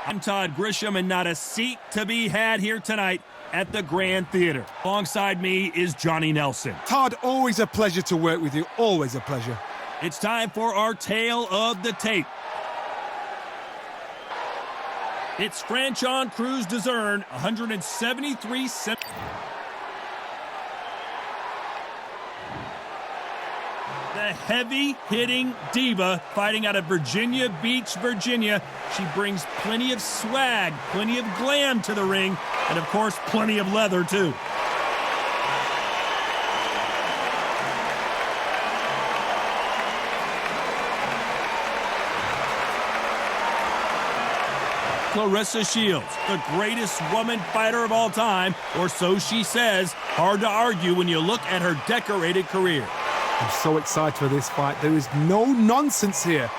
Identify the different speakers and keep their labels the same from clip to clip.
Speaker 1: I'm Todd Grisham, and not a seat to be had here tonight at the Grand Theater. Alongside me is Johnny Nelson.
Speaker 2: Todd, always a pleasure to work with you. Always a pleasure.
Speaker 1: It's time for our tale of the tape. It's Franchón Crews-Dezurn, 173 centimeters. The heavy-hitting diva fighting out of Virginia Beach, Virginia. She brings plenty of swag, plenty of glam to the ring, and of course, plenty of leather, too. Claressa Shields, the greatest woman fighter of all time, or so she says. Hard to argue when you look at her decorated career.
Speaker 2: I'm so excited for this fight. There is no nonsense here.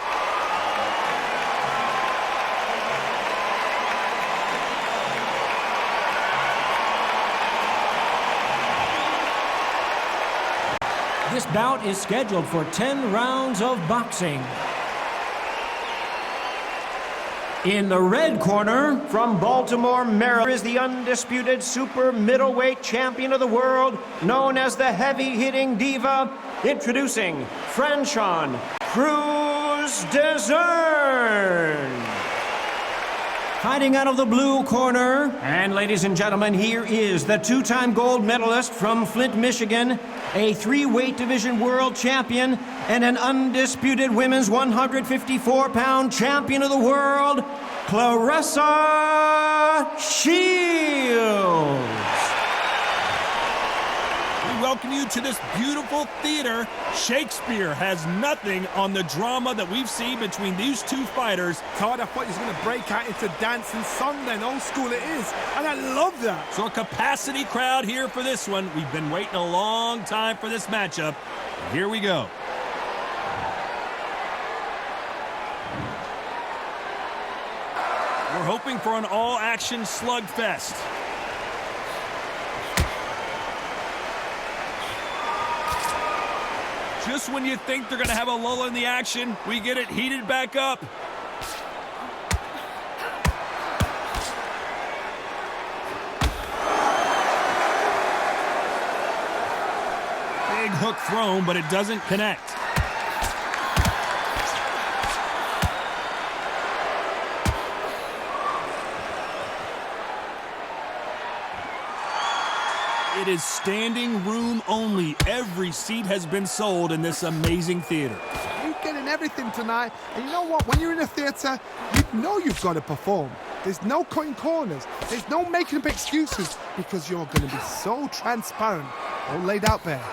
Speaker 3: This bout is scheduled for 10 rounds of boxing. In the red corner, from Baltimore, Maryland, is the undisputed super middleweight champion of the world, known as the heavy-hitting diva, introducing Franchón Crews-Dezurn. Fighting out of the blue corner, and ladies and gentlemen, here is the two-time gold medalist from Flint, Michigan, a three-weight division world champion, and an undisputed women's 154-pound champion of the world, Claressa Shields.
Speaker 1: We welcome you to this beautiful theater. Shakespeare has nothing on the drama that we've seen between these two fighters.
Speaker 2: Todd, I thought he was going to break out into dance and song then. Old school it is. And I love that.
Speaker 1: So a capacity crowd here for this one. We've been waiting a long time for this matchup. Here we go. We're hoping for an all-action slugfest. Just when you think they're going to have a lull in the action, we get it heated back up. Big hook thrown, but it doesn't connect. It is standing room only. Every seat has been sold in this amazing theater.
Speaker 2: You're getting everything tonight. And you know what? When you're in a theater, you know you've got to perform. There's no cutting corners. There's no making up excuses because you're going to be so transparent. All laid out there.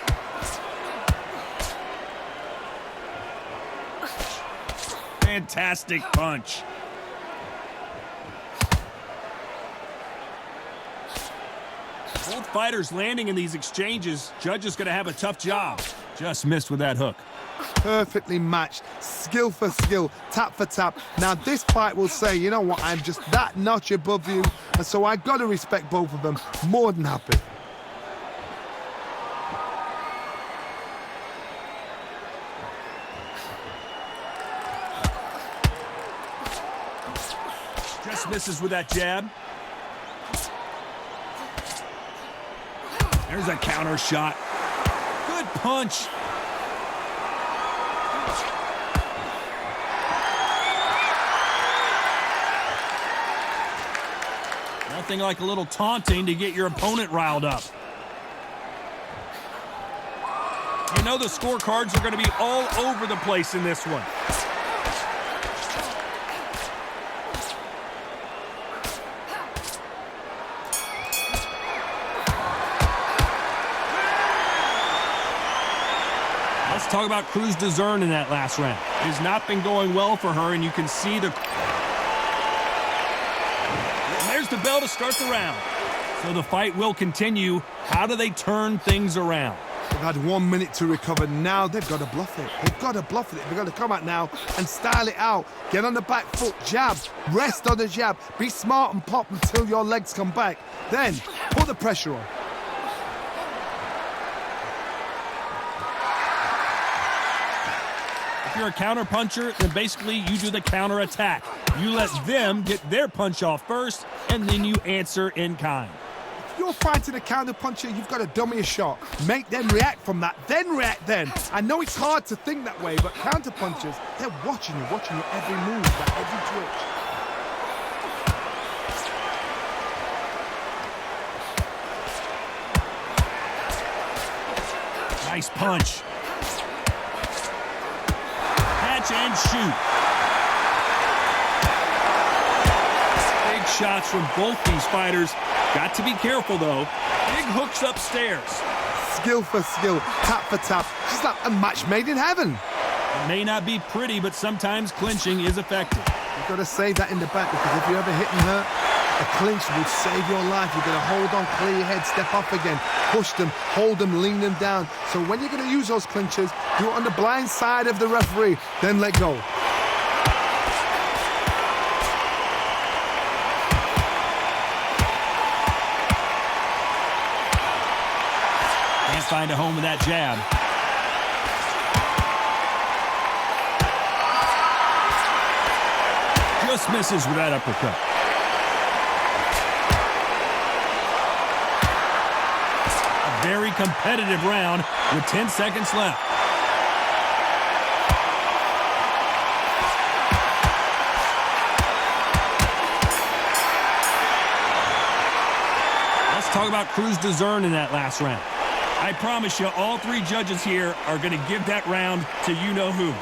Speaker 1: Fantastic punch. Both fighters landing in these exchanges. Judge is going to have a tough job. Just missed with that hook.
Speaker 2: Perfectly matched. Skill for skill. Tap for tap. Now this fight will say, you know what, I'm just that notch above you. And so I got to respect both of them. More than happy.
Speaker 1: Just misses with that jab. There's a counter shot. Good punch. Nothing like a little taunting to get your opponent riled up. You know the scorecards are going to be all over the place in this one. Let's talk about Crews-Dezurn in that last round. It has not been going well for her, and you can see the... And there's the bell to start the round. So the fight will continue. How do they turn things around?
Speaker 2: They've had 1 minute to recover. Now they've got to bluff it. They've got to bluff it. They've got to come out now and style it out. Get on the back foot, jab, rest on the jab. Be smart and pop until your legs come back. Then put the pressure on.
Speaker 1: If you're a counter puncher, then basically you do the counter attack. You let them get their punch off first, and then you answer in kind.
Speaker 2: If you're fighting a counter puncher, you've got to dummy a shot. Make them react from that, then react then. I know it's hard to think that way, but counter punchers, they're watching you every move, that every twitch.
Speaker 1: Nice punch. Catch and shoot. Big shots from both these fighters. Got to be careful, though. Big hooks upstairs.
Speaker 2: Skill for skill, tap for tap. Just like a match made in heaven.
Speaker 1: It may not be pretty, but sometimes clinching is effective.
Speaker 2: You've got to save that in the back, because if you're ever hitting her, a clinch will save your life. You're going to hold on, clear your head, step up again, push them, hold them, lean them down. So when you're going to use those clinches, do it on the blind side of the referee, then let go.
Speaker 1: Can't find a home with that jab. Just misses with that uppercut. Very competitive round with 10 seconds left. Let's talk about Crews-Dezurn in that last round. I promise you, all three judges here are going to give that round to you-know-who.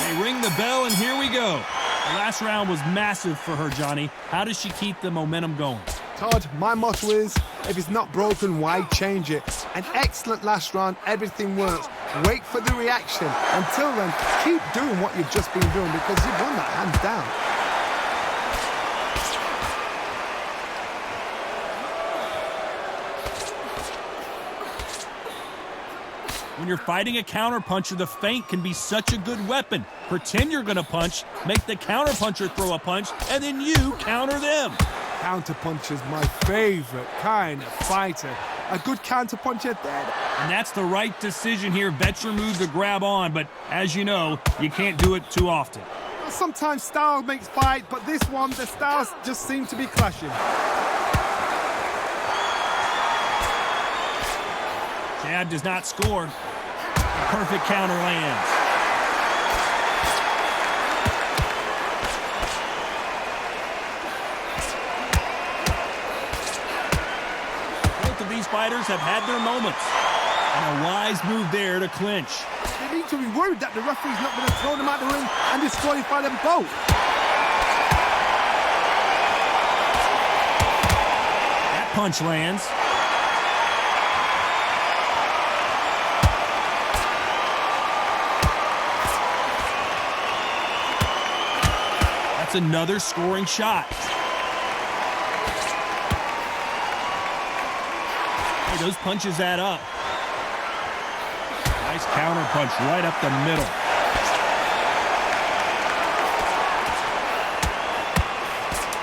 Speaker 1: They ring the bell, and here we go. The last round was massive for her, Johnny. How does she keep the momentum going?
Speaker 2: Todd, my motto is, if it's not broken, why change it? An excellent last round, everything works. Wait for the reaction. Until then, keep doing what you've just been doing, because you've won that hands down.
Speaker 1: When you're fighting a counterpuncher, the feint can be such a good weapon. Pretend you're going to punch, make the counterpuncher throw a punch, and then you counter them.
Speaker 2: Counterpuncher's my favorite kind of fighter. A good counterpuncher dead.
Speaker 1: And that's the right decision here. Vet's move to grab on, but as you know, you can't do it too often.
Speaker 2: Sometimes style makes fight, but this one, the styles just seem to be clashing.
Speaker 1: Jab does not score. Perfect counter lands. Both of these fighters have had their moments. And a wise move there to clinch.
Speaker 2: They need to be worried that the referee's not going to throw them out the ring and disqualify them both.
Speaker 1: That punch lands. That's another scoring shot. Hey, those punches add up. Nice counter punch right up the middle.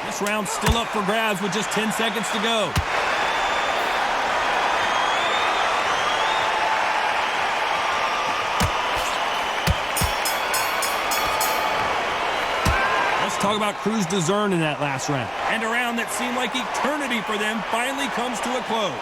Speaker 1: This round's still up for grabs with just 10 seconds to go. Let's talk about Crews-Dezurn in that last round. And a round that seemed like eternity for them finally comes to a close.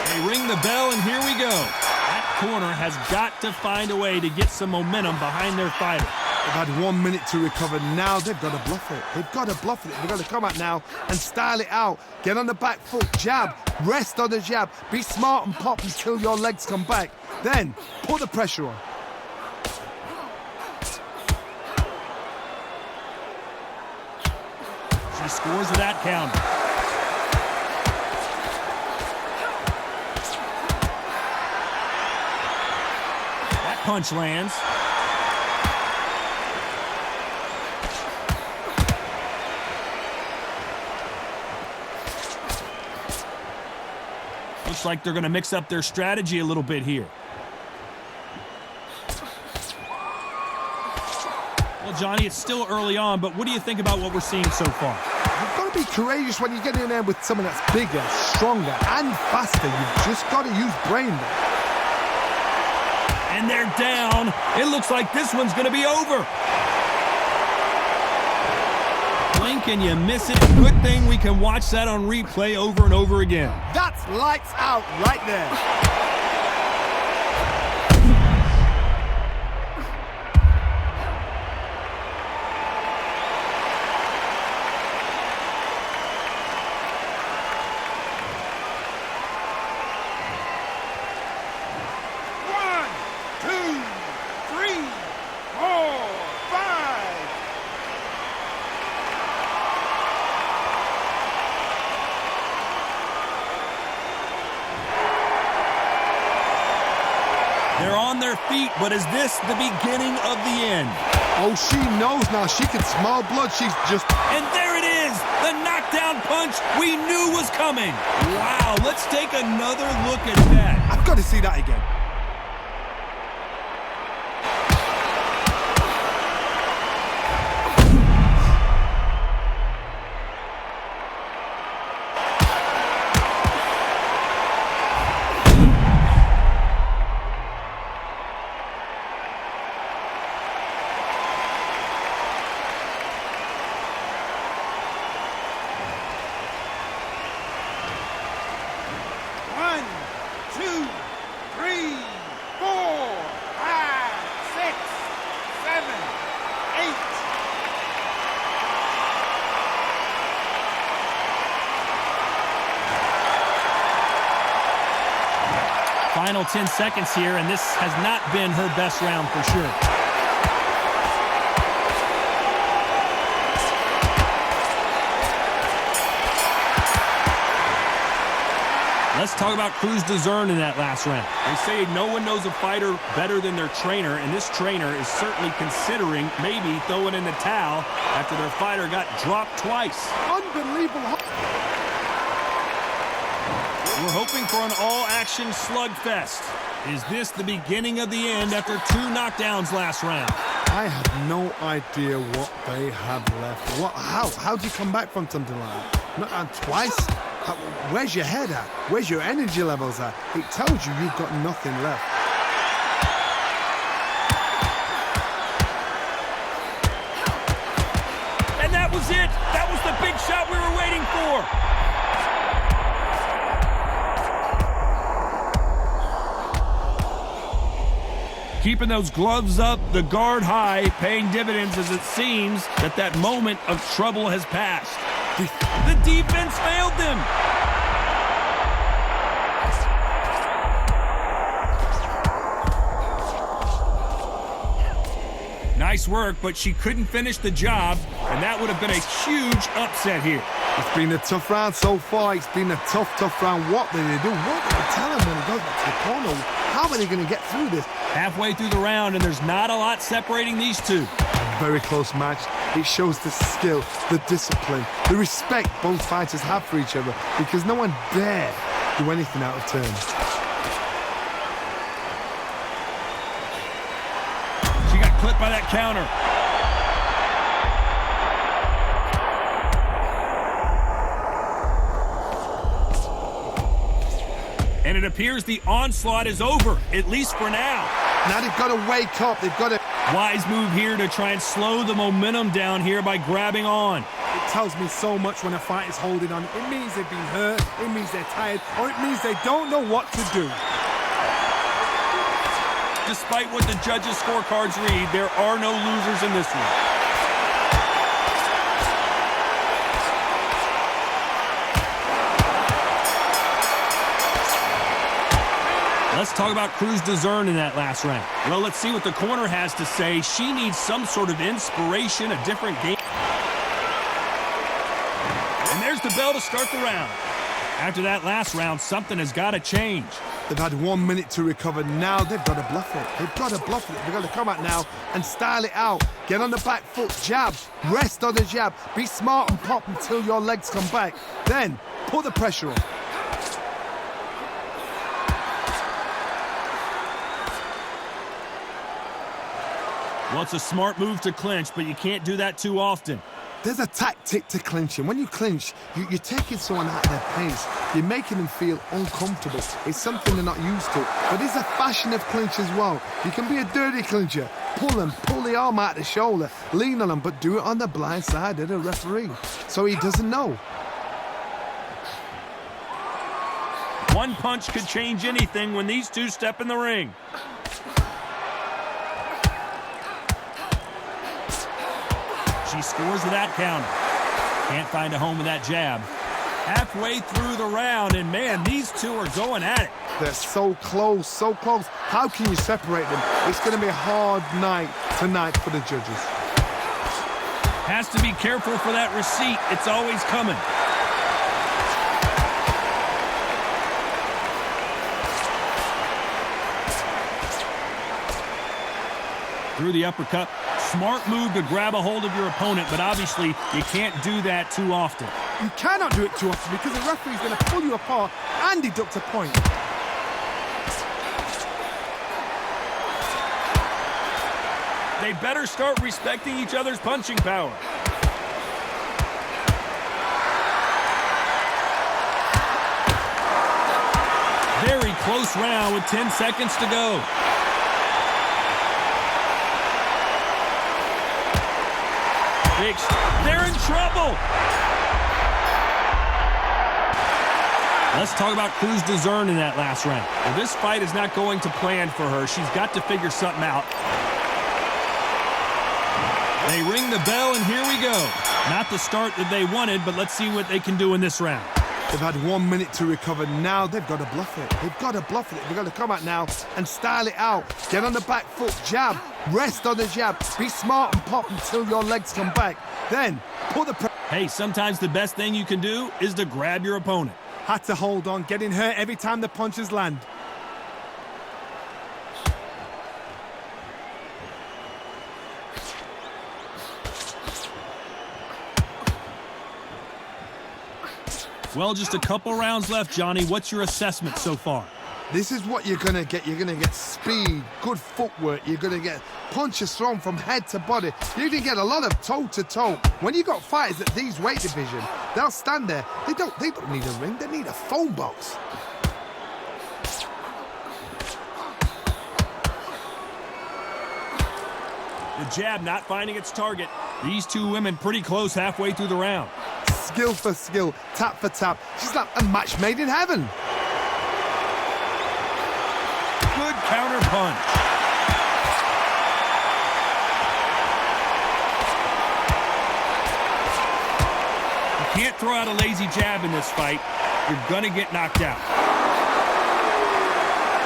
Speaker 1: They ring the bell, and here we go. That corner has got to find a way to get some momentum behind their fighter.
Speaker 2: They've had 1 minute to recover. Now they've got to bluff it. They've got to bluff it. They've got to come out now and style it out. Get on the back foot, jab, rest on the jab. Be smart and pop until your legs come back. Then put the pressure on.
Speaker 1: She scores with that counter. That punch lands. Looks like they're going to mix up their strategy a little bit here. Well, Johnny, it's still early on, but what do you think about what we're seeing so far?
Speaker 2: You've got got to be courageous when you get in there with someone that's bigger, stronger, and faster. You've just got to use brain there.
Speaker 1: And they're down. It looks like this one's going to be over. Blink and you miss it. Good thing we can watch that on replay over and over again.
Speaker 2: That's lights out right there.
Speaker 1: They're on their feet, but is this the beginning of the end?
Speaker 2: Oh, she knows now. She can smell blood. She's just...
Speaker 1: And there it is! The knockdown punch we knew was coming. Wow, let's take another look at that.
Speaker 2: I've got to see that again.
Speaker 1: Final 10 seconds here, and this has not been her best round for sure. Let's talk about Crews-Dezurn in that last round. They say no one knows a fighter better than their trainer, and this trainer is certainly considering maybe throwing in the towel after their fighter got dropped twice.
Speaker 2: Unbelievable.
Speaker 1: We're hoping for an all-action slugfest. Is this the beginning of the end after 2 knockdowns last round?
Speaker 2: I have no idea what they have left. How do you come back from something like that? Twice? Where's your head at? Where's your energy levels at? It tells you you've got nothing left.
Speaker 1: And that was it. That was the big shot we were waiting for. Keeping those gloves up, the guard high, paying dividends as it seems that moment of trouble has passed. The defense failed them. Nice work, but she couldn't finish the job, and that would have been a huge upset here.
Speaker 2: It's been a tough round so far. It's been a tough round. What did they do? What did they tell him when he goes back to the corner? How are they going to get through this?
Speaker 1: Halfway through the round, and there's not a lot separating these two.
Speaker 2: Very close match. It shows the skill, the discipline, the respect both fighters have for each other, because no one dare do anything out of turn.
Speaker 1: She got clipped by that counter. And it appears the onslaught is over, at least for now.
Speaker 2: Now they've got to wake up. They've got to...
Speaker 1: Wise move here to try and slow the momentum down here by grabbing on.
Speaker 2: It tells me so much when a fight is holding on. It means they've been hurt, it means they're tired, or it means they don't know what to do.
Speaker 1: Despite what the judges' scorecards read, there are no losers in this one. Let's talk about Crews-Dezurn in that last round. Well, let's see what the corner has to say. She needs some sort of inspiration, a different game. And there's the bell to start the round. After that last round, something has got to change.
Speaker 2: They've had 1 minute to recover. Now they've got to bluff it. They've got to bluff it. They've got to come out now and style it out. Get on the back foot, jab, rest on the jab. Be smart and pop until your legs come back. Then put the pressure on.
Speaker 1: Well, it's a smart move to clinch, but you can't do that too often.
Speaker 2: There's a tactic to clinching. When you clinch, you're taking someone out of their pace. You're making them feel uncomfortable. It's something they're not used to. But there's a fashion of clinch as well. You can be a dirty clincher. Pull them, pull the arm out the shoulder, lean on them, but do it on the blind side of the referee, so he doesn't know.
Speaker 1: One punch could change anything when these two step in the ring. She scores with that counter. Can't find a home with that jab. Halfway through the round, and man, these two are going at it.
Speaker 2: They're so close, so close. How can you separate them? It's going to be a hard night tonight for the judges.
Speaker 1: Has to be careful for that receipt. It's always coming. Through the uppercut. Smart move to grab a hold of your opponent, but obviously you can't do that too often.
Speaker 2: You cannot do it too often because the referee's going to pull you apart and deduct a point.
Speaker 1: They better start respecting each other's punching power. Very close round with 10 seconds to go. They're in trouble. Let's talk about Crews-Dezurn in that last round. Well, this fight is not going to plan for her. She's got to figure something out. They ring the bell, and here we go. Not the start that they wanted, but let's see what they can do in this round.
Speaker 2: They've had 1 minute to recover. Now they've got to bluff it. They've got to bluff it. They've got to come out now and style it out. Get on the back foot, jab, rest on the jab. Be smart and pop until your legs come back. Then pull the pressure.
Speaker 1: Hey, sometimes the best thing you can do is to grab your opponent.
Speaker 2: Had to hold on, getting hurt every time the punches land.
Speaker 1: Well, just a couple rounds left, Johnny. What's your assessment so far?
Speaker 2: This is what you're going to get. You're going to get speed, good footwork. You're going to get punches thrown from head to body. You're going to get a lot of toe-to-toe. When you got fighters at these weight division, they'll stand there. They don't need a ring. They need a phone box.
Speaker 1: The jab not finding its target. These two women pretty close halfway through the round.
Speaker 2: Skill for skill, tap for tap. She's like a match made in heaven.
Speaker 1: Good counter punch. You can't throw out a lazy jab in this fight. You're going to get knocked out.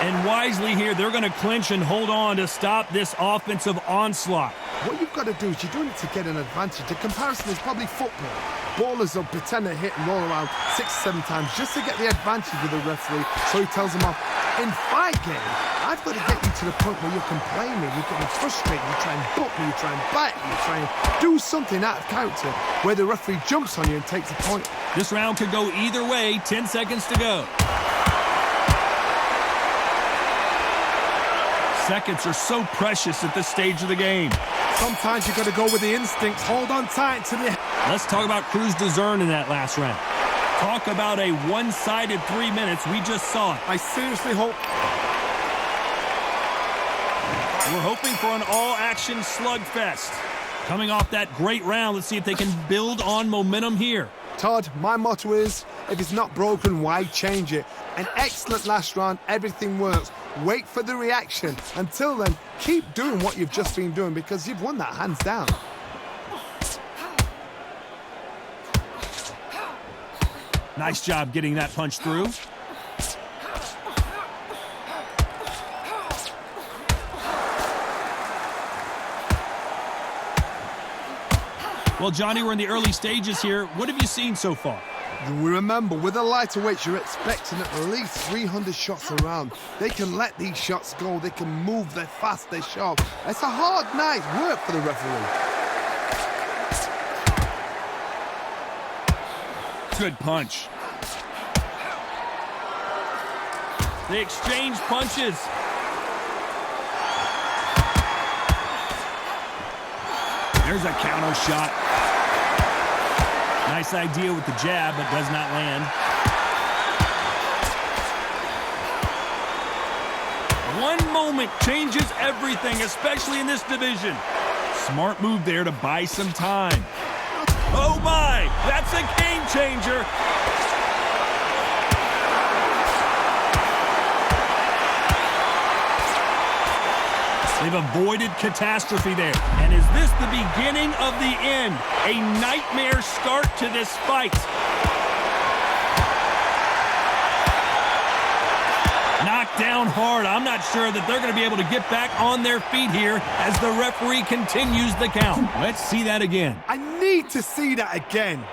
Speaker 1: And wisely here, they're going to clinch and hold on to stop this offensive onslaught.
Speaker 2: What you've got to do is you're doing it to get an advantage. The comparison is probably football. Ballers will pretend to hit and roll around 6 or 7 times just to get the advantage with the referee, so he tells them off. In fight game, I've got to get you to the point where you're complaining, you're getting frustrated, you try and book me, you try and bite me, you try and do something out of character where the referee jumps on you and takes a point.
Speaker 1: This round could go either way. 10 seconds to go. Seconds are so precious at this stage of the game.
Speaker 2: Sometimes you've got to go with the instincts. Hold on tight to the...
Speaker 1: Let's talk about Crews-Dezurn in that last round. Talk about a one-sided 3 minutes. We just saw it.
Speaker 2: I seriously hope...
Speaker 1: We're hoping for an all-action slugfest. Coming off that great round, let's see if they can build on momentum here.
Speaker 2: Todd, my motto is, if it's not broken, why change it? An excellent last round, everything works. Wait for the reaction. Until then, keep doing what you've just been doing because you've won that hands down.
Speaker 1: Nice job getting that punch through. Well, Johnny, we're in the early stages here. What have you seen so far?
Speaker 2: We remember, with the lighter weights, you're expecting at least 300 shots around. They can let these shots go. They can move. They're fast. They're sharp. It's a hard night's work for the referee.
Speaker 1: Good punch. They exchange punches. There's a counter shot. Nice idea with the jab, but does not land. One moment changes everything, especially in this division. Smart move there to buy some time. Oh my, that's a game changer. They've avoided catastrophe there. And is this the beginning of the end? A nightmare start to this fight. Knocked down hard. I'm not sure that they're going to be able to get back on their feet here as the referee continues the count. Let's see that again.
Speaker 2: I need to see that again.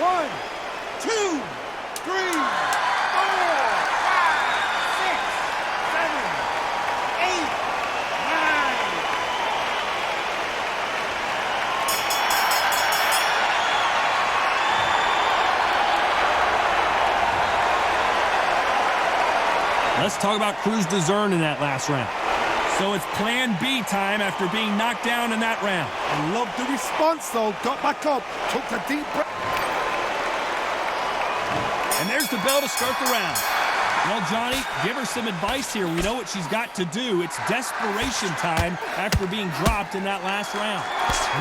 Speaker 4: One, two, three, 4, 5, 6, 7, 8, 9.
Speaker 1: Let's talk about Crews-Dezurn in that last round. So it's plan B time after being knocked down in that round.
Speaker 2: I love the response, though. Got back up, took a deep breath.
Speaker 1: And there's the bell to start the round. Well, Johnny, give her some advice here. We know what she's got to do. It's desperation time after being dropped in that last round.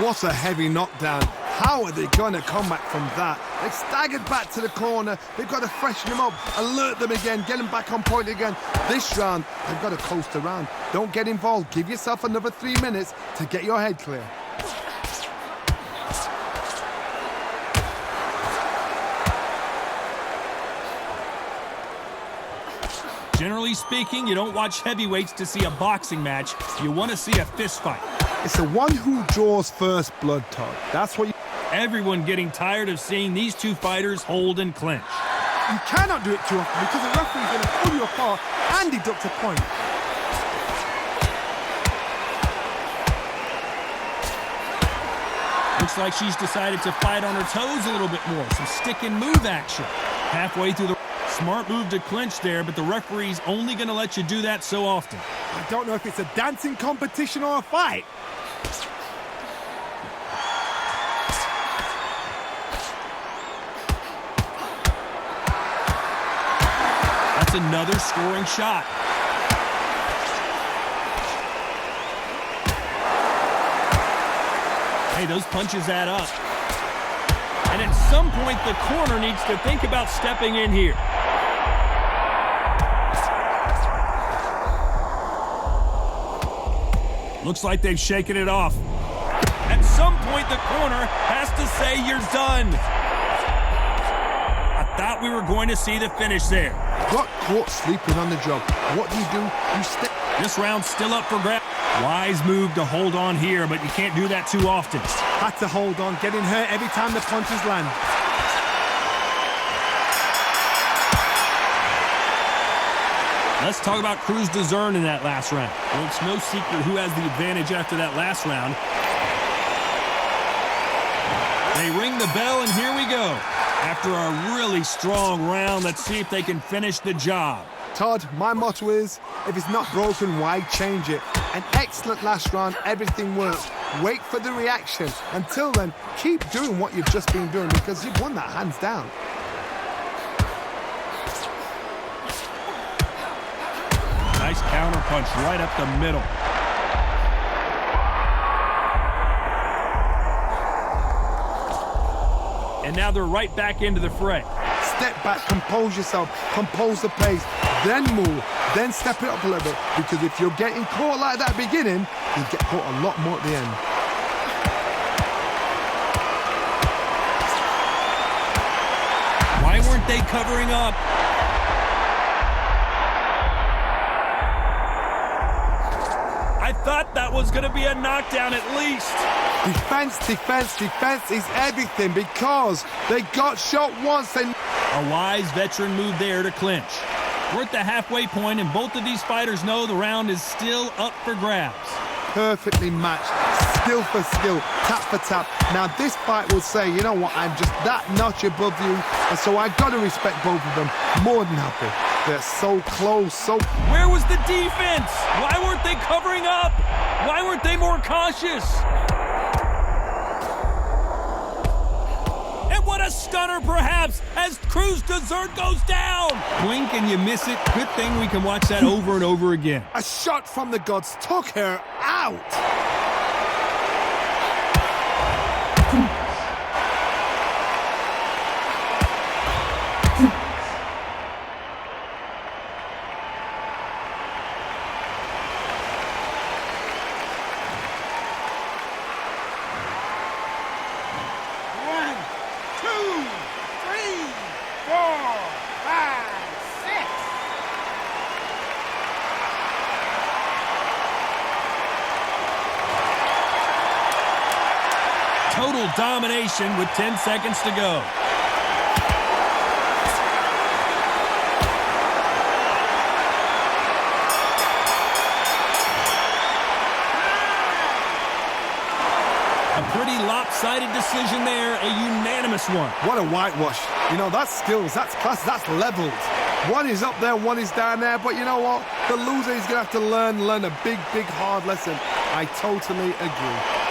Speaker 2: What a heavy knockdown. How are they going to come back from that? They've staggered back to the corner. They've got to freshen them up, alert them again, get them back on point again. This round, they've got to coast around. Don't get involved. Give yourself another 3 minutes to get your head clear.
Speaker 1: Generally speaking, you don't watch heavyweights to see a boxing match. You want to see a fist fight.
Speaker 2: It's the one who draws first blood, Todd. That's what you...
Speaker 1: Everyone getting tired of seeing these two fighters hold and clinch.
Speaker 2: You cannot do it too often because the referee's going to pull you apart and deduct a point.
Speaker 1: Looks like she's decided to fight on her toes a little bit more. Some stick and move action. Halfway through the... Smart move to clinch there, but the referee's only going to let you do that so often.
Speaker 2: I don't know if it's a dancing competition or a fight.
Speaker 1: That's another scoring shot. Hey, those punches add up. And at some point, the corner needs to think about stepping in here. Looks like they've shaken it off. At some point, the corner has to say you're done. I thought we were going to see the finish there.
Speaker 2: Got caught sleeping on the job. What do? You step.
Speaker 1: This round's still up for grabs. Wise move to hold on here, but you can't do that too often.
Speaker 2: Had to hold on, getting hurt every time the punches land.
Speaker 1: Let's talk about Crews-Dezurn in that last round. Well, it's no secret who has the advantage after that last round. They ring the bell, and here we go. After a really strong round, let's see if they can finish the job.
Speaker 2: Todd, my motto is, if it's not broken, why change it? An excellent last round, everything works. Wait for the reaction. Until then, keep doing what you've just been doing because you've won that hands down.
Speaker 1: Nice counter punch right up the middle. And now they're right back into the fray.
Speaker 2: Step back, compose yourself, compose the pace, then move, then step it up a little bit. Because if you're getting caught like that beginning, you get caught a lot more at the end.
Speaker 1: Why weren't they covering up? I thought that was going to be a knockdown at least.
Speaker 2: Defense, defense, defense is everything because they got shot once and...
Speaker 1: A wise veteran move there to clinch. We're at the halfway point, and both of these fighters know the round is still up for grabs.
Speaker 2: perfectly matched, skill for skill, tap for tap. Now this fight will say, you know what, I'm just that notch above you, and so I've got to respect both of them. More than happy. They're so close, so...
Speaker 1: Where was the defense? Why weren't they covering up? Why weren't they more cautious? And what a stunner, perhaps, as Crews-Dezurn goes down. Blink and you miss it. Good thing we can watch that over and over again.
Speaker 2: A shot from the gods took her out.
Speaker 1: Total domination with 10 seconds to go. A pretty lopsided decision there, a unanimous one.
Speaker 2: What a whitewash. You know, that's skills, that's class, that's levels. One is up there, one is down there, but you know what? The loser is going to have to learn a big, hard lesson. I totally agree.